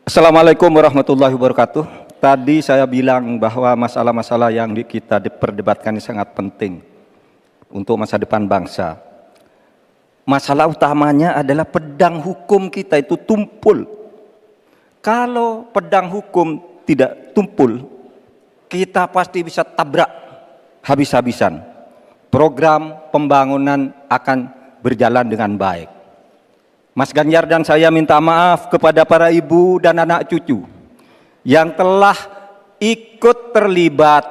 Assalamualaikum warahmatullahi wabarakatuh. Tadi saya bilang bahwa masalah-masalah yang kita perdebatkan ini sangat penting untuk masa depan bangsa. Masalah utamanya adalah pedang hukum kita itu tumpul. Kalau pedang hukum tidak tumpul, kita pasti bisa tabrak habis-habisan. Program pembangunan akan berjalan dengan baik. Mas Ganjar dan saya minta maaf kepada para ibu dan anak cucu yang telah ikut terlibat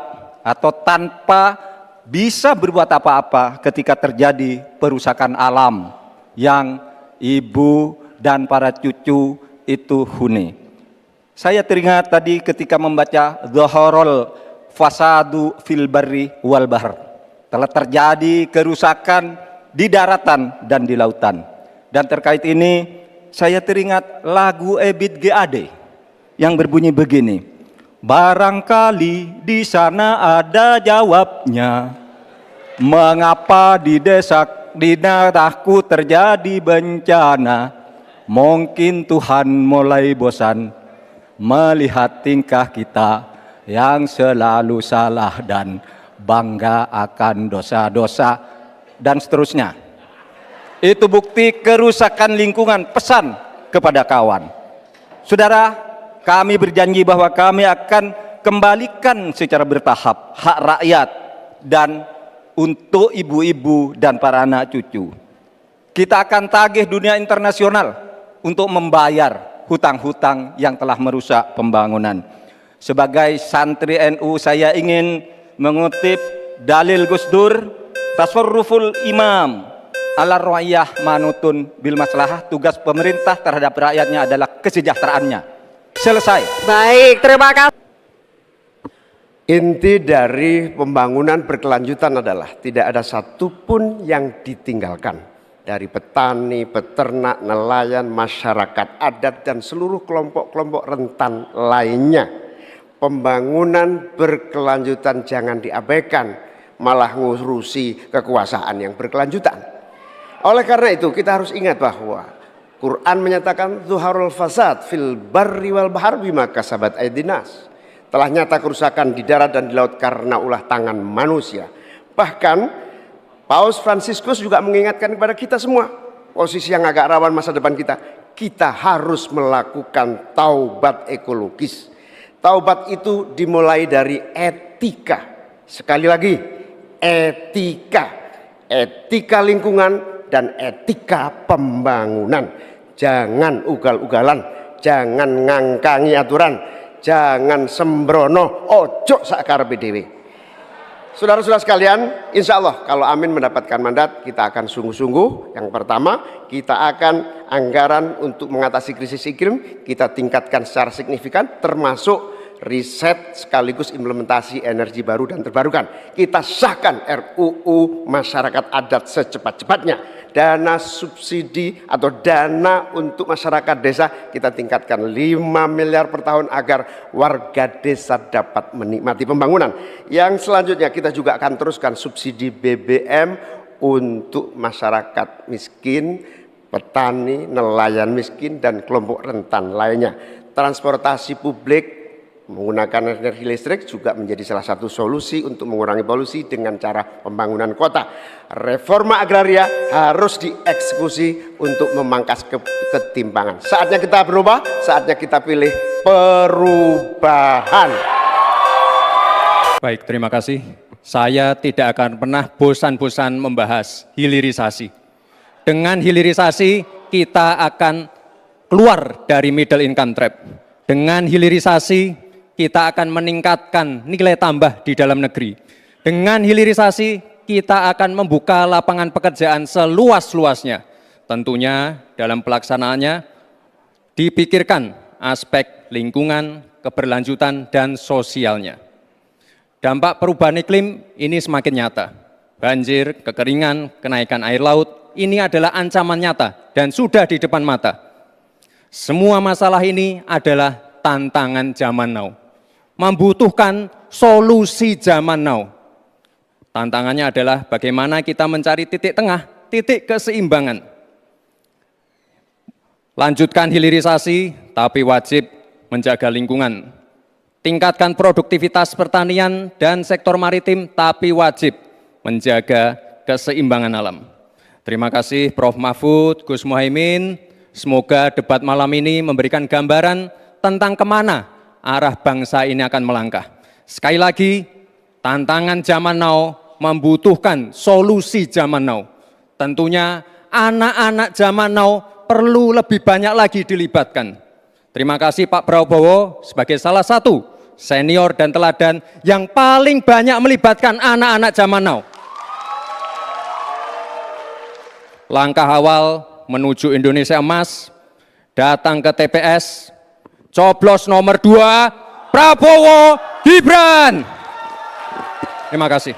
atau tanpa bisa berbuat apa-apa ketika terjadi perusakan alam yang ibu dan para cucu itu huni. Saya teringat tadi ketika membaca Dhaharul Fasadu fil Barri wal Bahr. Telah terjadi kerusakan di daratan dan di lautan. Dan terkait ini saya teringat lagu Ebit GAD yang berbunyi begini. Barangkali di sana ada jawabnya. Mengapa di daerahku terjadi bencana? Mungkin Tuhan mulai bosan melihat tingkah kita yang selalu salah dan bangga akan dosa-dosa dan seterusnya. Itu bukti kerusakan lingkungan, pesan kepada kawan. Saudara, kami berjanji bahwa kami akan kembalikan secara bertahap hak rakyat dan untuk ibu-ibu dan para anak cucu. Kita akan tagih dunia internasional untuk membayar hutang-hutang yang telah merusak pembangunan. Sebagai santri NU, saya ingin mengutip dalil Gus Dur, tasarruful imam ala rakyah manutun bil maslahah. Tugas pemerintah terhadap rakyatnya adalah kesejahteraannya. Selesai. Baik, terima kasih. Inti dari pembangunan berkelanjutan adalah tidak ada satupun yang ditinggalkan. Dari petani, peternak, nelayan, masyarakat adat, dan seluruh kelompok-kelompok rentan lainnya. Pembangunan berkelanjutan jangan diabaikan, malah ngurusi kekuasaan yang berkelanjutan. Oleh karena itu kita harus ingat bahwa Quran menyatakan Dhaharul Fasad fil Barri wal Bahr bima kasabat aydinas. Telah nyata kerusakan di darat dan di laut karena ulah tangan manusia. Bahkan Paus Fransiskus juga mengingatkan kepada kita semua, posisi yang agak rawan masa depan kita harus melakukan taubat ekologis. Taubat itu dimulai dari etika. Sekali lagi, etika. Etika lingkungan dan etika pembangunan. Jangan ugal-ugalan, jangan ngangkangi aturan, jangan sembrono, ojo sakarepe dhewe. Saudara-saudara sekalian, insya Allah kalau Amin mendapatkan mandat, kita akan sungguh-sungguh. Yang pertama, kita akan anggaran untuk mengatasi krisis iklim kita tingkatkan secara signifikan, termasuk riset sekaligus implementasi energi baru dan terbarukan. Kita sahkan RUU masyarakat adat secepat-cepatnya. Dana subsidi atau dana untuk masyarakat desa kita tingkatkan 5 miliar per tahun agar warga desa dapat menikmati pembangunan. Yang selanjutnya kita juga akan teruskan subsidi BBM untuk masyarakat miskin, petani, nelayan miskin, dan kelompok rentan lainnya. Transportasi publik menggunakan energi listrik juga menjadi salah satu solusi untuk mengurangi polusi dengan cara pembangunan kota. Reforma agraria harus dieksekusi untuk memangkas ketimpangan. Saatnya kita berubah, saatnya kita pilih perubahan. Baik, terima kasih. Saya tidak akan pernah bosan-bosan membahas hilirisasi. Dengan hilirisasi kita akan keluar dari middle income trap. Dengan hilirisasi kita akan meningkatkan nilai tambah di dalam negeri. Dengan hilirisasi kita akan membuka lapangan pekerjaan seluas-luasnya. Tentunya dalam pelaksanaannya dipikirkan aspek lingkungan, keberlanjutan, dan sosialnya. Dampak perubahan iklim ini semakin nyata. Banjir, kekeringan, kenaikan air laut, ini adalah ancaman nyata dan sudah di depan mata. Semua masalah ini adalah tantangan zaman now. Membutuhkan solusi zaman now. Tantangannya adalah bagaimana kita mencari titik tengah, titik keseimbangan. Lanjutkan hilirisasi, tapi wajib menjaga lingkungan. Tingkatkan produktivitas pertanian dan sektor maritim, tapi wajib menjaga keseimbangan alam. Terima kasih Prof. Mahfud, Gus Muhaimin. Semoga debat malam ini memberikan gambaran tentang kemana arah bangsa ini akan melangkah. Sekali lagi, tantangan zaman now membutuhkan solusi zaman now. Tentunya anak-anak zaman now perlu lebih banyak lagi dilibatkan. Terima kasih Pak Prabowo sebagai salah satu senior dan teladan yang paling banyak melibatkan anak-anak zaman now. Langkah awal menuju Indonesia Emas, datang ke TPS, coblos nomor 2, Prabowo Gibran. Terima kasih.